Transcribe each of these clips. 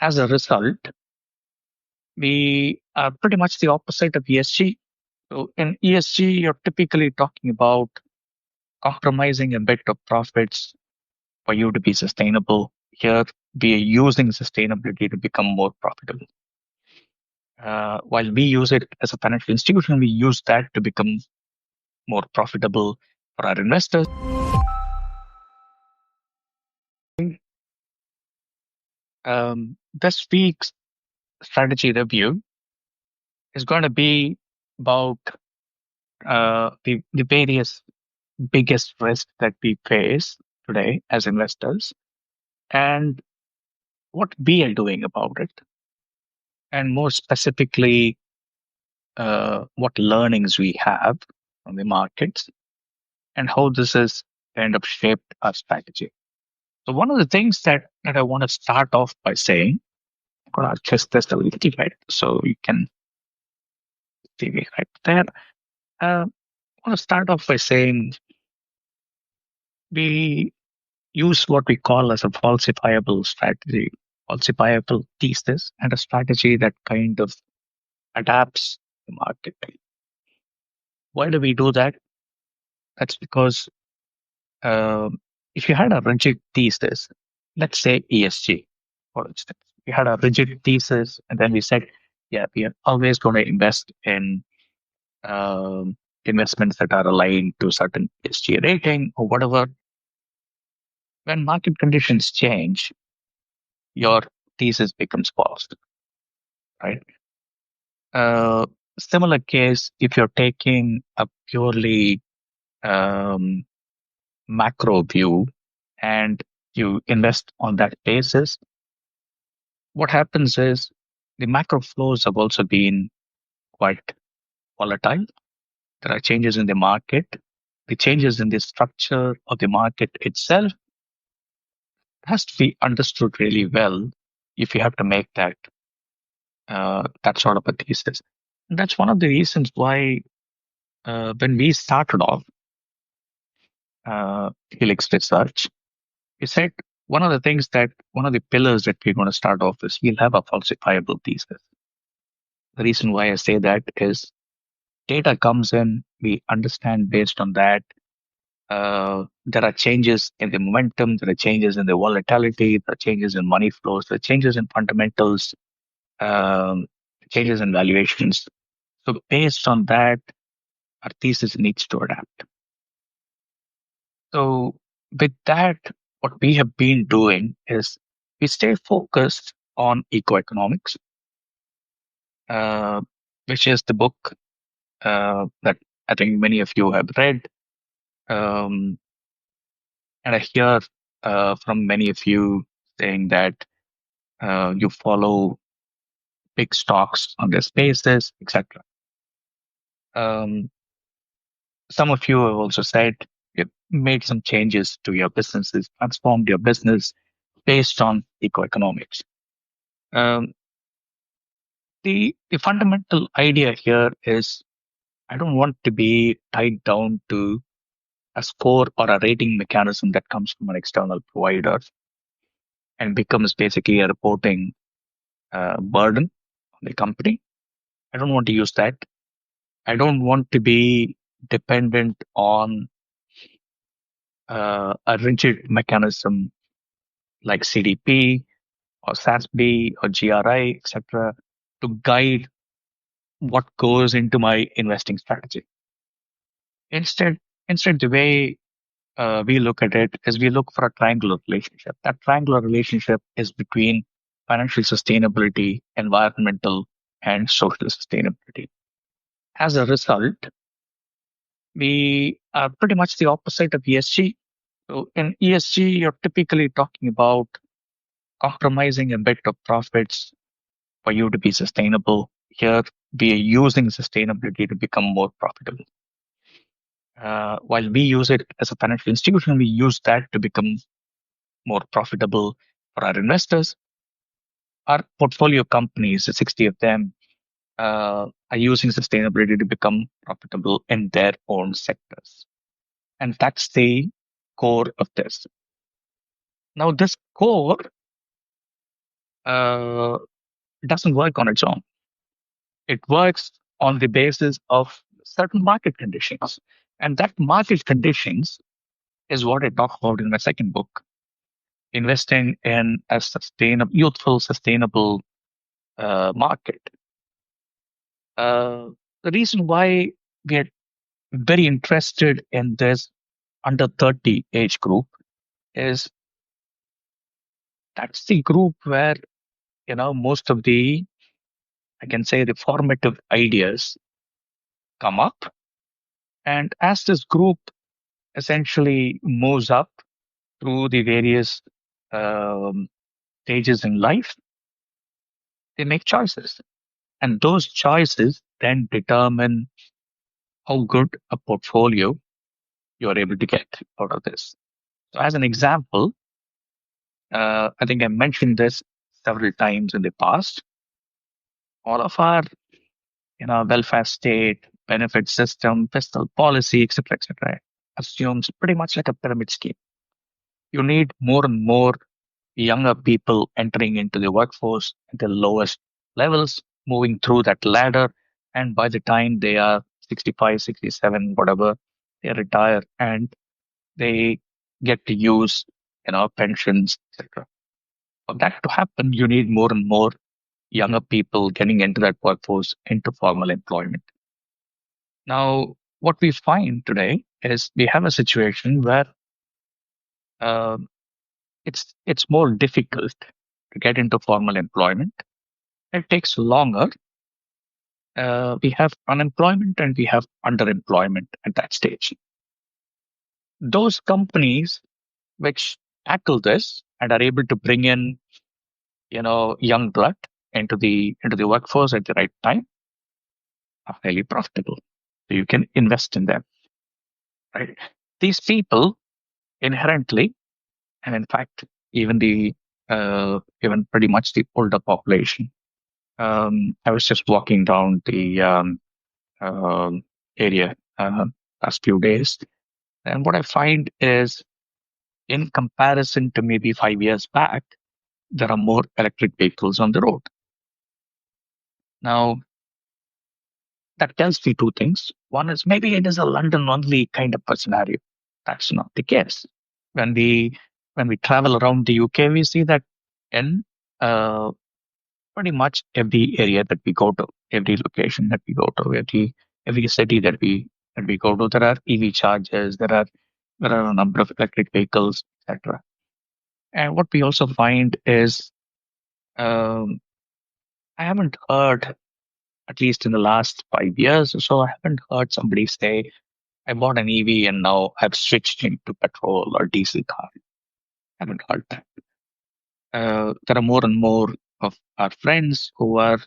As a result, we are pretty much the opposite of ESG. So in ESG, you're typically talking about compromising a bit of profits for you to be sustainable. Here, we are using sustainability to become more profitable. While we use it as a financial institution, we use that to become more profitable for our investors. This week's strategy review is going to be about the various biggest risks that we face today as investors and what we are doing about it, and more specifically, what learnings we have from the markets and how this has kind of shaped our strategy. So, one of the things that I want to start off by saying, I'm going to adjust this a little bit so you can see me right there. I want to start off by saying we use what we call as a falsifiable strategy, falsifiable thesis, and a strategy that kind of adapts the market. Why do we do that? That's because if you had a rigid thesis, let's say ESG, for instance, we had a rigid thesis, and then we said, yeah, we are always going to invest in um, investments that are aligned to certain ESG rating or whatever. When market conditions change, your thesis becomes false, right? Uh, Similar case if you're taking a purely um, macro view and you invest on that basis, what happens is the macro flows have also been quite volatile. There are changes in the market. The changes in the structure of the market itself has to be understood really well if you have to make that sort of a thesis. And that's one of the reasons why when we started off Helix Research, we said one of the pillars that we're going to start off is we'll have a falsifiable thesis. The reason why I say that is data comes in, we understand based on that. There are changes in the momentum, there are changes in the volatility, there are changes in money flows, there are changes in fundamentals, um, changes in valuations. So based on that, our thesis needs to adapt. So with that, what we have been doing is we stay focused on ecoeconomics, uh, which is the book that I think many of you have read. Um, and I hear from many of you saying that you follow big stocks on their spaces, etc. Um, some of you have also said you've made some changes to your businesses, transformed your business based on ecoeconomics. Um, the fundamental idea here is I don't want to be tied down to a score or a rating mechanism that comes from an external provider and becomes basically a reporting burden on the company. I don't want to use that. I don't want to be dependent on a rigid mechanism like CDP or SASB or GRI, etc., to guide what goes into my investing strategy. Instead, instead, the way we look at it is we look for a triangular relationship. That triangular relationship is between financial sustainability, environmental, and social sustainability. As a result, we are pretty much the opposite of ESG. So in ESG, you're typically talking about compromising a bit of profits for you to be sustainable. Here, we are using sustainability to become more profitable. While we use it as a financial institution, we use that to become more profitable for our investors. Our portfolio companies, the 60 of them, are using sustainability to become profitable in their own sectors. And that's the core of this. Now, this core uh, doesn't work on its own. It works on the basis of certain market conditions. And that market conditions is what I talk about in my second book, investing in a sustainable, youthful, sustainable market. Uh, the reason why we are very interested in this under 30 age group is that's the group where, most of the, I can say, the formative ideas come up. And as this group essentially moves up through the various um, stages in life, they make choices. And those choices then determine how good a portfolio you are able to get out of this. So, as an example, I think I mentioned this several times in the past. All of our, welfare state, benefit system, fiscal policy, etc., assumes pretty much like a pyramid scheme. You need more and more younger people entering into the workforce at the lowest levels, moving through that ladder. And by the time they are 65, 67, whatever, they retire and they get to use, pensions, etc. For that to happen, you need more and more younger people getting into that workforce, into formal employment. Now, what we find today is we have a situation where uh, it's more difficult to get into formal employment. It takes longer. We have unemployment and we have underemployment at that stage. Those companies which tackle this and are able to bring in, young blood into the workforce at the right time are highly profitable. So you can invest in them, right? These people inherently, and in fact, even even pretty much the older population. I was just walking down the area last few days, and what I find is, in comparison to maybe 5 years back, there are more electric vehicles on the road. Now, that tells me two things. One is maybe it is a London only kind of a scenario. That's not the case. When we when we travel around the UK, we see that in uh, pretty much every area that we go to, every location that we go to, every city that we go to, there are EV chargers, there are a number of electric vehicles, etc. And what we also find is, um, I haven't heard, at least in the last 5 years or so, I haven't heard somebody say, I bought an EV and now I've switched into petrol or diesel car. I haven't heard that. There are more and more of our friends who are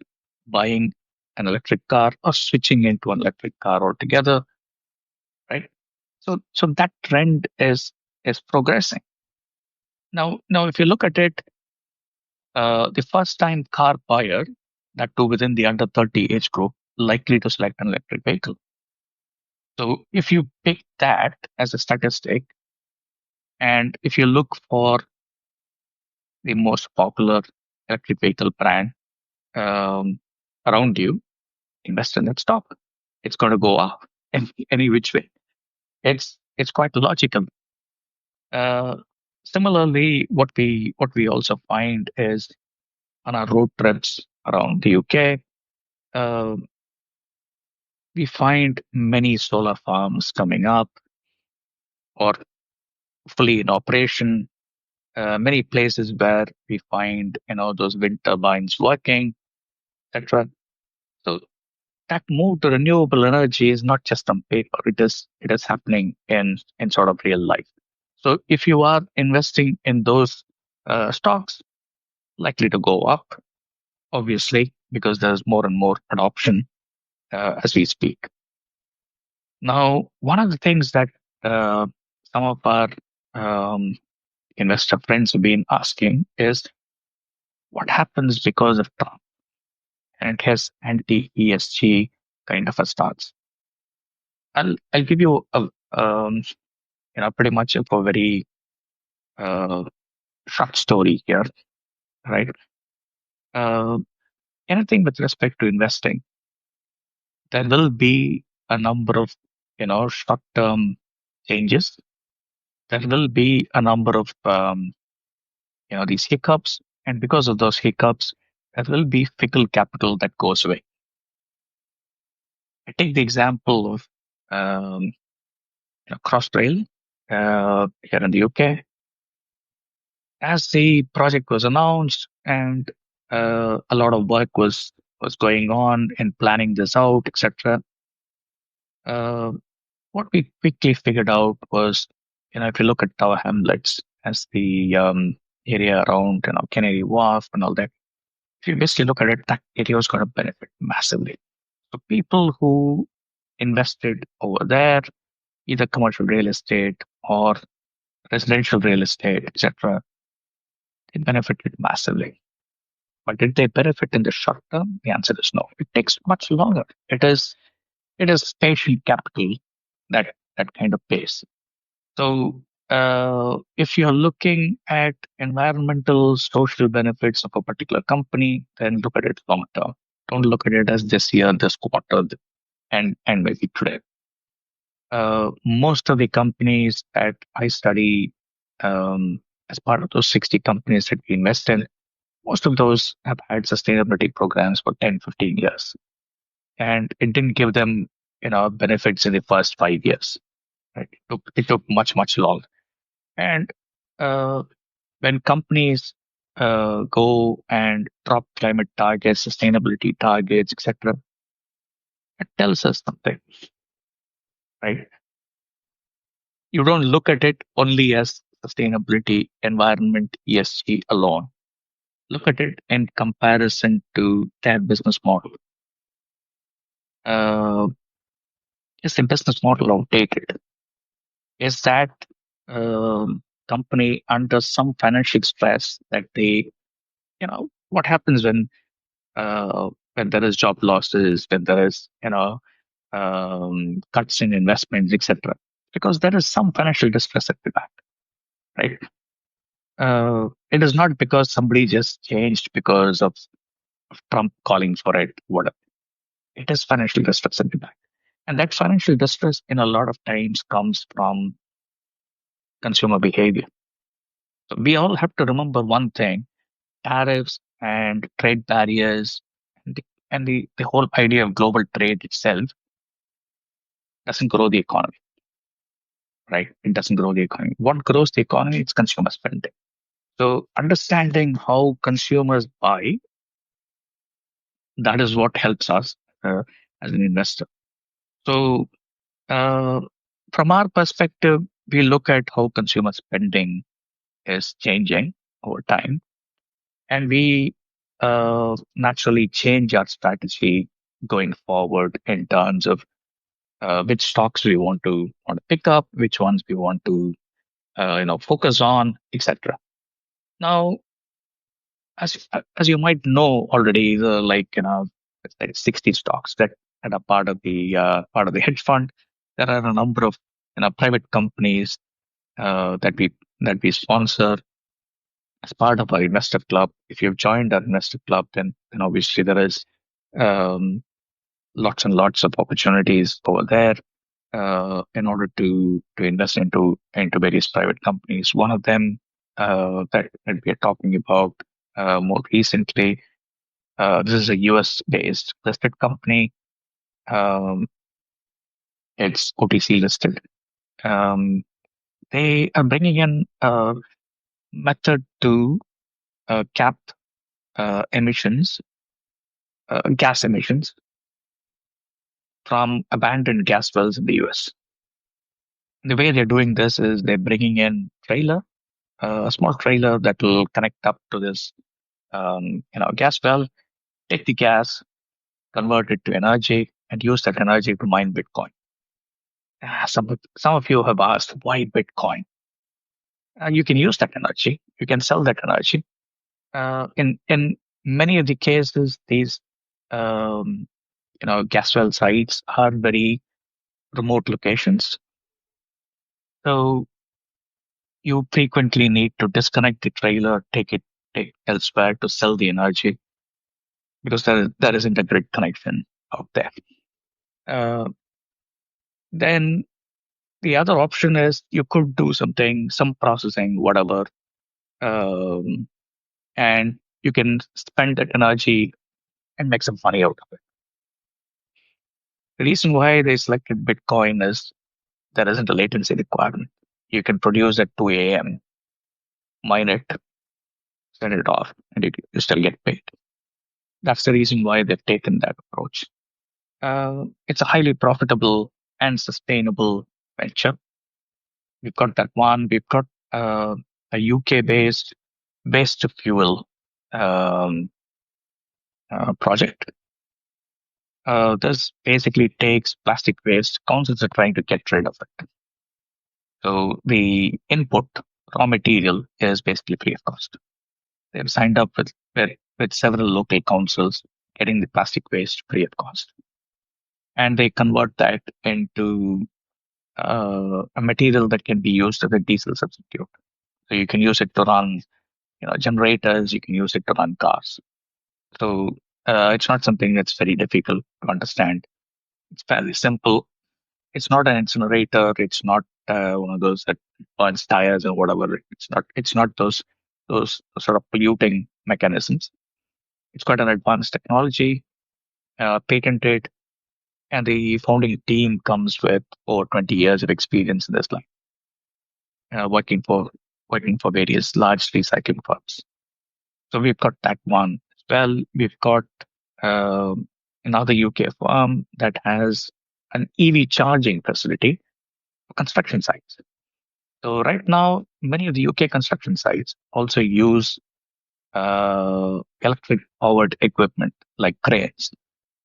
buying an electric car or switching into an electric car altogether, right? So that trend is progressing. Now, if you look at it, the first time car buyer, that too within the under 30 age group, likely to select an electric vehicle. So if you pick that as a statistic, and if you look for the most popular electric vehicle brand um, around you, invest in that stock. It's going to go up any which way. It's quite logical. Uh, Similarly, what we also find is on our road trips around the UK, uh, we find many solar farms coming up or fully in operation. Many places where we find those wind turbines working, etc. So that move to renewable energy is not just on paper; it is happening in sort of real life. So if you are investing in those stocks, likely to go up, obviously, because there's more and more adoption as we speak. Now, one of the things that uh, some of our um, investor friends have been asking is what happens because of Trump and his anti-ESG kind of a stance. I'll give you a pretty much a very uh, short story here, right? Uh, Anything with respect to investing, there will be a number of, short-term changes. There will be a number of, these hiccups. And because of those hiccups, there will be fickle capital that goes away. I take the example of, um, Crossrail here in the UK. As the project was announced and a lot of work was going on in planning this out, etc. Uh, what we quickly figured out was, if you look at Tower Hamlets as the area around, Canary Wharf and all that, if you basically look at it, that area was going to benefit massively. So people who invested over there, either commercial real estate or residential real estate, etc., they benefited massively. But did they benefit in the short term? The answer is no. It takes much longer. It is patient capital that kind of pays. So if you're looking at environmental social benefits of a particular company, then look at it long term. Don't look at it as this year, this quarter, and maybe today. Most of the companies that I study, as part of those 60 companies that we invest in, most of those have had sustainability programs for 10, 15 years. And it didn't give them, benefits in the first 5 years. Right? It took much, much longer. And uh, when companies go and drop climate targets, sustainability targets, etc., it tells us something, right? You don't look at it only as sustainability, environment, ESG alone. Look at it in comparison to their business model. Uh, is the business model outdated? Is that company under some financial stress that what happens when there is job losses, when there is, cuts in investments, etc. Because there is some financial distress at the back, right? It is not because somebody just changed because of Trump calling for it, whatever. It is financial distress at the back. And that financial distress in a lot of times comes from consumer behavior. So we all have to remember one thing: tariffs and trade barriers and the whole idea of global trade itself doesn't grow the economy, right? It doesn't grow the economy. What grows the economy? It's consumer spending. So understanding how consumers buy, that is what helps us uh, as an investor. So uh, from our perspective, we look at how consumer spending is changing over time, and we naturally change our strategy going forward in terms of which stocks we want to pick up, which ones we want to focus on, etc. Now, as you might know already, it's like 60 stocks that are part of the hedge fund. There are a number of private companies that we sponsor as part of our investor club. If you've joined our investor club, then obviously there is um, lots and lots of opportunities over there in order to invest into various private companies. One of them that we are talking about more recently. This is a US based listed company. Um, it's OTC listed. Um, they are bringing in a method to cap gas emissions from abandoned gas wells in the US. The way they're doing this is they're bringing in a small trailer that will connect up to this gas well, take the gas, convert it to energy, and use that energy to mine Bitcoin. Some of you have asked why Bitcoin. You can use that energy. You can sell that energy. In many of the cases, these um, gas well sites are very remote locations, so you frequently need to disconnect the trailer, take it elsewhere to sell the energy. because there isn't a grid connection out there. Uh, then the other option is you could do something, some processing, whatever, um, and you can spend that energy and make some money out of it. The reason why they selected Bitcoin is there isn't a latency requirement. You can produce at 2 a.m., mine it, send it off, and you still get paid. That's the reason why they've taken that approach. It's a highly profitable and sustainable venture. We've got that one. We've got a UK based waste to fuel um, project. This basically takes plastic waste, councils are trying to get rid of it. So the input, raw material, is basically free of cost. They've signed up with several local councils getting the plastic waste free of cost. And they convert that into a material that can be used as a diesel substitute. So you can use it to run, generators. You can use it to run cars. So it's not something that's very difficult to understand. It's fairly simple. It's not an incinerator. It's not one of those that burns tires or whatever. It's not those sort of polluting mechanisms. It's quite an advanced technology, patented, and the founding team comes with over 20 years of experience in this line, uh, working for working for various large recycling firms. So we've got that one as well. We've got another UK firm that has an EV charging facility for construction sites. So right now, many of the UK construction sites also use electric powered equipment like cranes,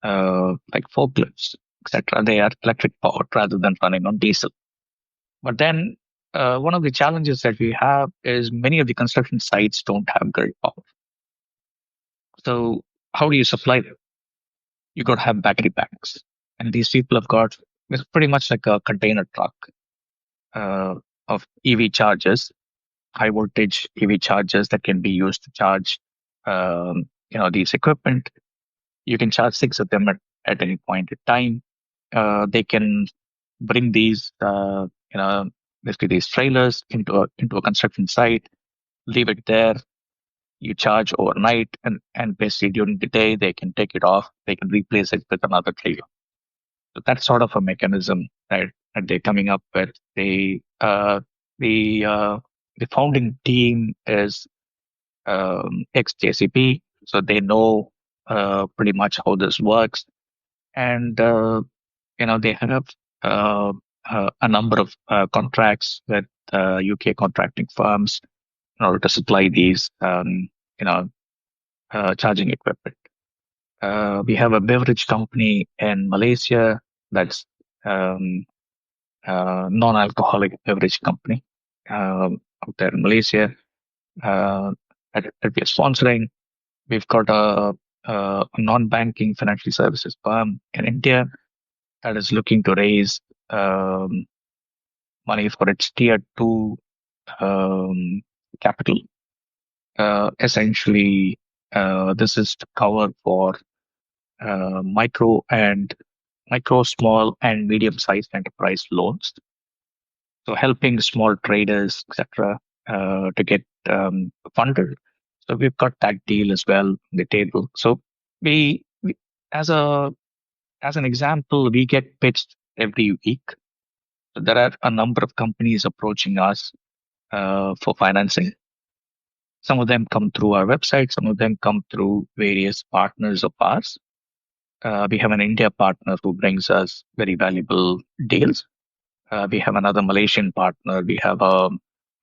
like forklifts, etc. They are electric powered rather than running on diesel. But then one of the challenges that we have is many of the construction sites don't have grid power. So how do you supply them? You got to have battery packs, and these people have got it's pretty much like a container truck uh, of EV chargers, high voltage EV chargers that can be used to charge, these equipment. You can charge six of them at any point in time. They can bring these, basically these trailers into a construction site, leave it there. You charge overnight, and basically during the day they can take it off. They can replace it with another trailer. So that's sort of a mechanism that they're coming up with. The the founding team is ex-JCP, so they know pretty much how this works, and they have uh, a number of contracts with UK contracting firms in order to supply these, charging equipment. We have a beverage company in Malaysia that's um, non-alcoholic beverage company out there in Malaysia that we are sponsoring. We've got a non-banking financial services firm in India that is looking to raise um, money for its tier two um, capital. Essentially, this is to cover for micro, small, and medium-sized enterprise loans. So helping small traders, etc., to get funded. So we've got that deal as well on the table. So we as a as an example, we get pitched every week. So there are a number of companies approaching us for financing. Some of them come through our website. Some of them come through various partners of ours. We have an India partner who brings us very valuable deals. We have another Malaysian partner. We have a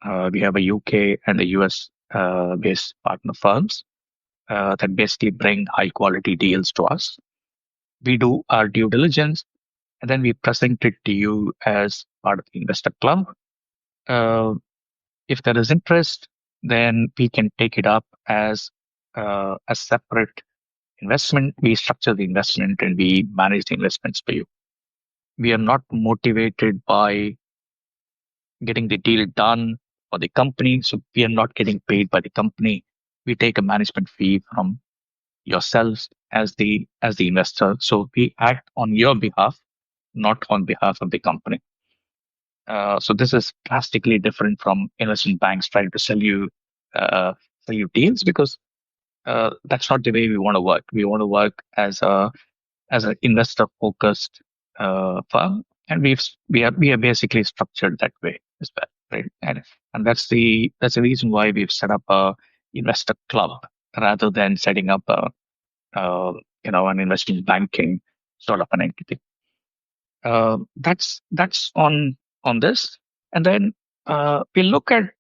UK and a US based partner firms that basically bring high quality deals to us. We do our due diligence, and then we present it to you as part of the investor club. Uh, if there is interest, then we can take it up as a separate investment. We structure the investment and we manage the investments for you. We are not motivated by getting the deal done for the company. So we are not getting paid by the company. We take a management fee from yourselves as the investor. So we act on your behalf, not on behalf of the company. So this is drastically different from investment banks trying to uh, sell you deals, because that's not the way we want to work. We want to work as an investor focused firm, and we are basically structured that way as well, right? And that's the reason why we've set up a investor club rather than setting up a an investment banking sort of an entity. That's on this, and then we look at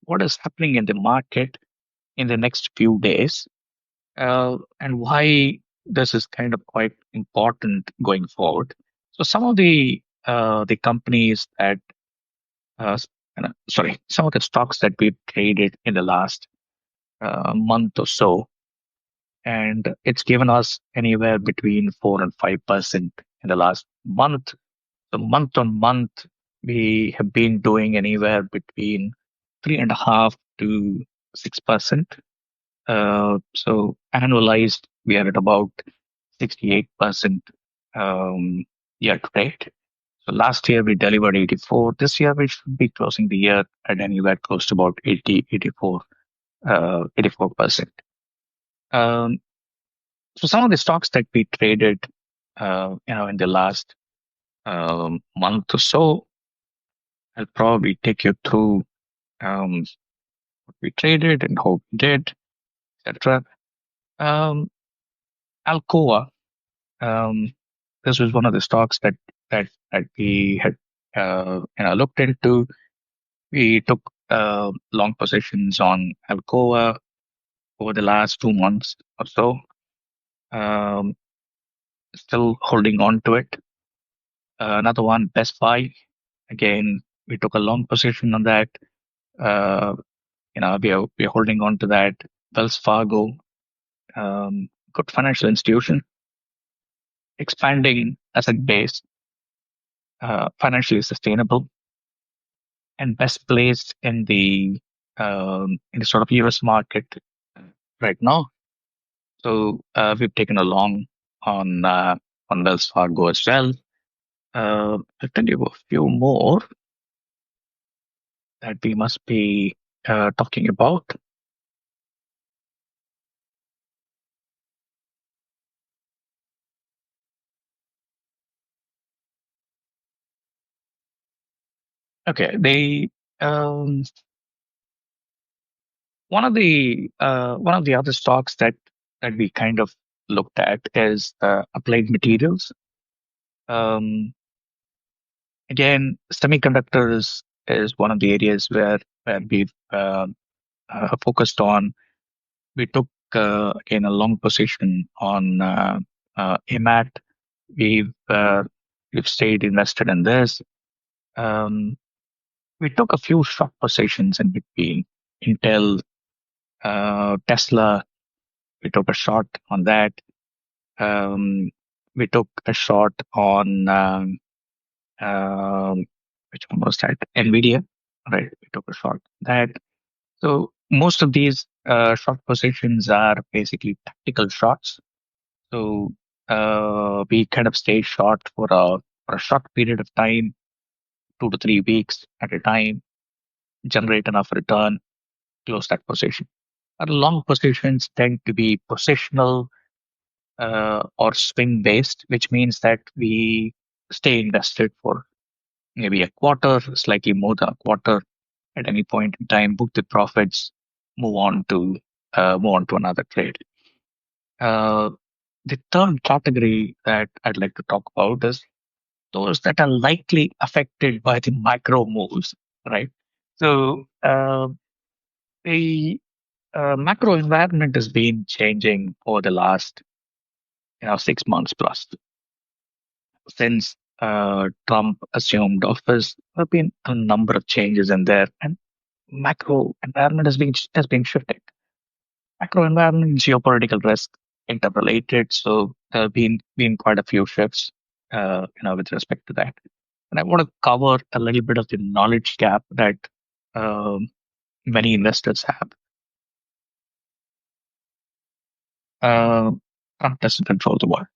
what is happening in the market in the next few days, and why this is kind of quite important going forward. So some of the companies that some of the stocks that we've traded in the last month or so, and it's given us anywhere between 4 and 5% in the last month. So month on month, we have been doing anywhere between 3.5 to 6%. So annualized, we are at about 68% um, year to date. So last year we delivered 84. This year we should be closing the year at anywhere close to about 80, 84, 84%. Um, so some of the stocks that we traded, in the last month or so, I'll probably take you through what we traded and how we did, etc. Um, Alcoa, um, this was one of the stocks that we had looked into. We took long positions on Alcoa over the last 2 months or so. Um, Still holding on to it. Another one, Best Buy. Again, we took a long position on that. Uh, we are holding on to that. Wells Fargo, good financial institution, expanding asset base, financially sustainable, and best placed in the sort of US market right now. So we've taken a long on Wells Fargo as well. I'll tell you a few more that we must be talking about. Okay, they um, one of the other stocks that we kind of looked at is Applied Materials. Um, Again, semiconductors is one of the areas where we've focused on. We took again a long position on AMAT. We've uh, we've stayed invested in this. Um, we took a few short positions in between Intel, Tesla. We took a short on that. Um, we took a short on um, which one was that? NVIDIA, right? We took a short on that. So most of these short positions are basically tactical shots. So we kind of stay short for a short period of time, 2 to 3 weeks at a time, generate enough return, close that position. Our long positions tend to be positional or swing based, which means that we stay invested for maybe a quarter, slightly more than a quarter at any point in time, book the profits, move on to move on to another trade. Uh, the third category that I'd like to talk about is those that are likely affected by the micro moves, right? So the macro environment has been changing over the last 6 months plus since Trump assumed office. There have been a number of changes in there, and macro environment has been shifting. Macro environment, geopolitical risk, interrelated. So there have been quite a few shifts, with respect to that. And I want to cover a little bit of the knowledge gap that um, many investors have. Uh, Trump doesn't control the world,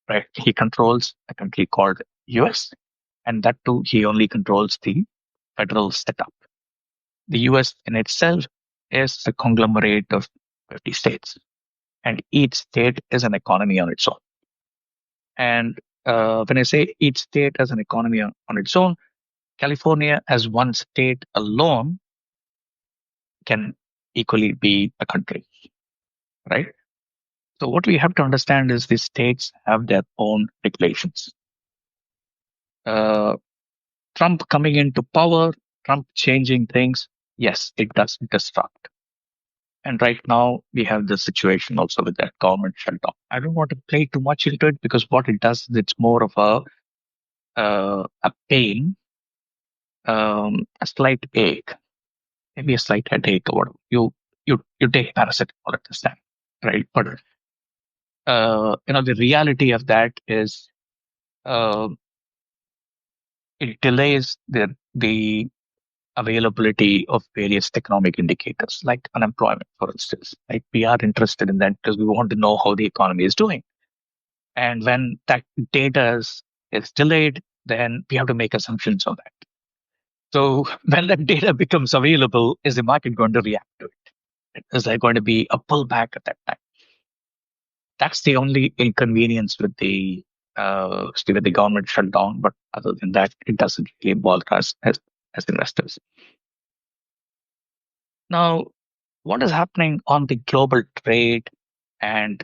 right? He controls a country called US, and that too, he only controls the federal setup. The US in itself is a conglomerate of 50 states, and each state is an economy on its own. And when I say each state has an economy on its own, California as one state alone can equally be a country, right? So what we have to understand is the states have their own regulations. Uh, Trump coming into power, Trump changing things, yes, it does disrupt. And right now we have the situation also with that government shutdown. I don't want to play too much into it because what it does is it's more of a pain, a slight ache, maybe a slight headache or whatever. You take paracetamol at this time, right? But the reality of that is uh, it delays the availability of various economic indicators like unemployment, for instance. Like we are interested in that because we want to know how the economy is doing. And when that data is delayed, then we have to make assumptions on that. So when that data becomes available, is the market going to react to it? Is there going to be a pullback at that time? That's the only inconvenience with the government shutdown. But other than that, it doesn't really bother us as investors. Now, what is happening on the global trade and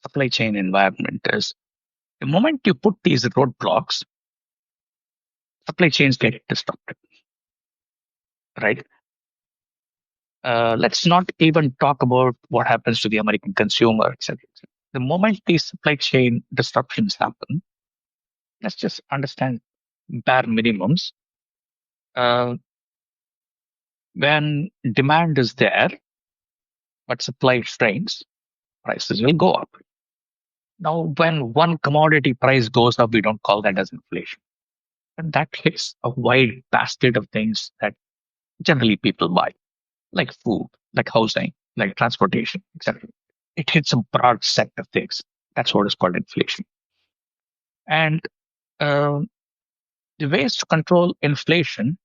supply chain environment is the moment you put these roadblocks, supply chains get disrupted, right? Let's not even talk about what happens to the American consumer, etc. The moment these supply chain disruptions happen, let's just understand bare minimums. Uh, when demand is there, but supply shrinks, prices will go up. Now, when one commodity price goes up, we don't call that as inflation. And that hits a wide basket of things that generally people buy, like food, like housing, like transportation, etc. It hits a broad set of things. That's what is called inflation. And uh, the ways to control inflation,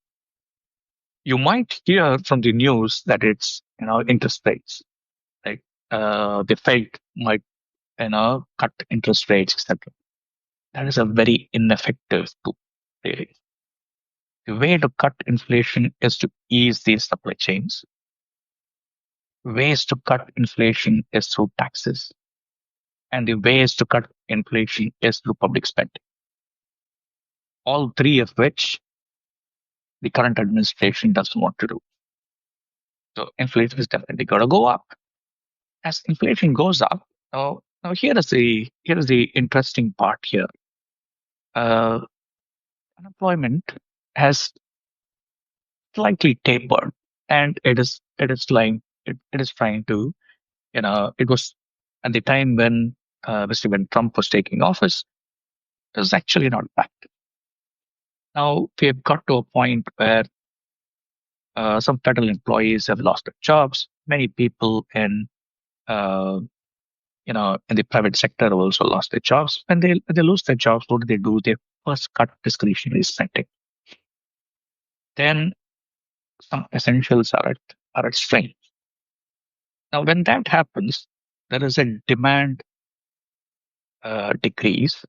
you might hear from the news that it's interest rates. Like the Fed might cut interest rates, etc. That is a very ineffective tool. Really. The way to cut inflation is to ease these supply chains. Ways to cut inflation is through taxes, and the ways to cut inflation is through public spending. All three of which the current administration doesn't want to do. So inflation is definitely going to go up. As inflation goes up, now here is the interesting part here. Uh, Unemployment has slightly tapered, and it is trying to it was at the time when when Trump was taking office, it was actually not bad. Now we have got to a point where some federal employees have lost their jobs. Many people uh, in the private sector have also lost their jobs. When they lose their jobs, what do? They first cut discretionary spending. Then some essentials are at strain. Now, when that happens, there is a demand decrease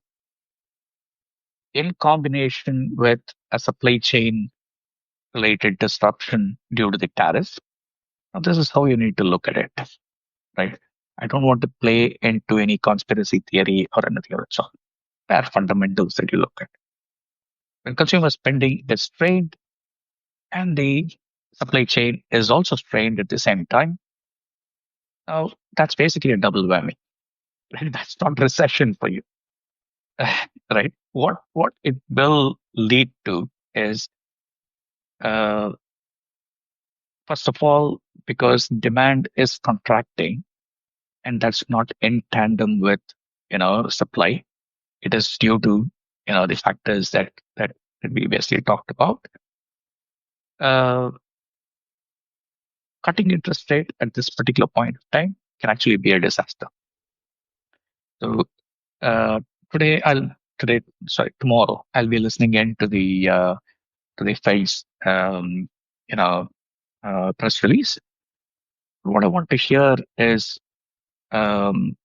in combination with a supply chain related disruption due to the tariffs. Now, this is how you need to look at it, right? I don't want to play into any conspiracy theory or anything of that sort. There are fundamentals that you look at. When consumer spending is strained and the supply chain is also strained at the same time, now that's basically a double whammy. Right? That's not recession for you, right? What it will lead to is, uh, first of all, because demand is contracting, and that's not in tandem with supply. It is due to the factors that we basically talked about. Uh, Cutting interest rate at this particular point of time can actually be a disaster. So uh, today, I'll today sorry tomorrow I'll be listening in to the Fed's you know press release. What I want to hear is um,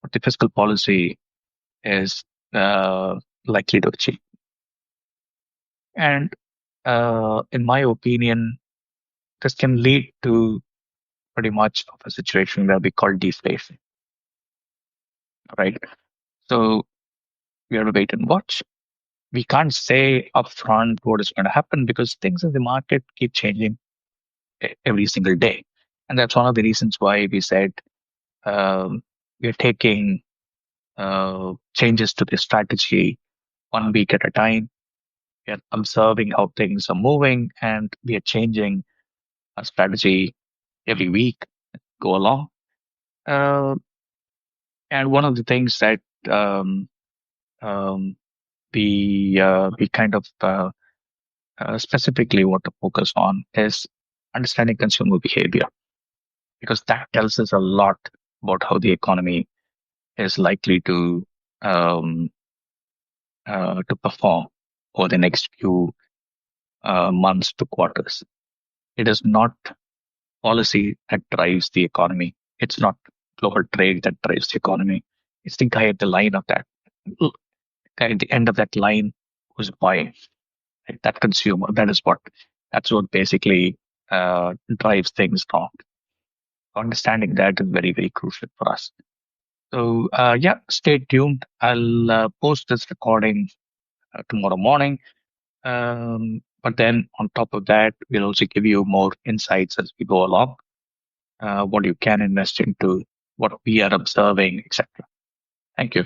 what the fiscal policy is likely to achieve. And in my opinion, this can lead to pretty much of a situation where we call deflation, right? So we have to wait and watch. We can't say upfront what is going to happen because things in the market keep changing every single day. And that's one of the reasons why we said we're taking changes to the strategy 1 week at a time. We are observing how things are moving and we are changing our strategy every week, go along. Uh, and one of the things that um, um, we kind of specifically want to focus on is understanding consumer behavior because that tells us a lot about how the economy is likely um, to perform over the next few months to quarters. It is not policy that drives the economy. It's not global trade that drives the economy. It's the guy at the line of that guy at the end of that line who's buying, right? That consumer. That's what basically drives things wrong. Understanding that is very, very crucial for us. So yeah, stay tuned. I'll post this recording tomorrow morning. But then on top of that, we'll also give you more insights as we go along, what you can invest into, what we are observing, etc. Thank you.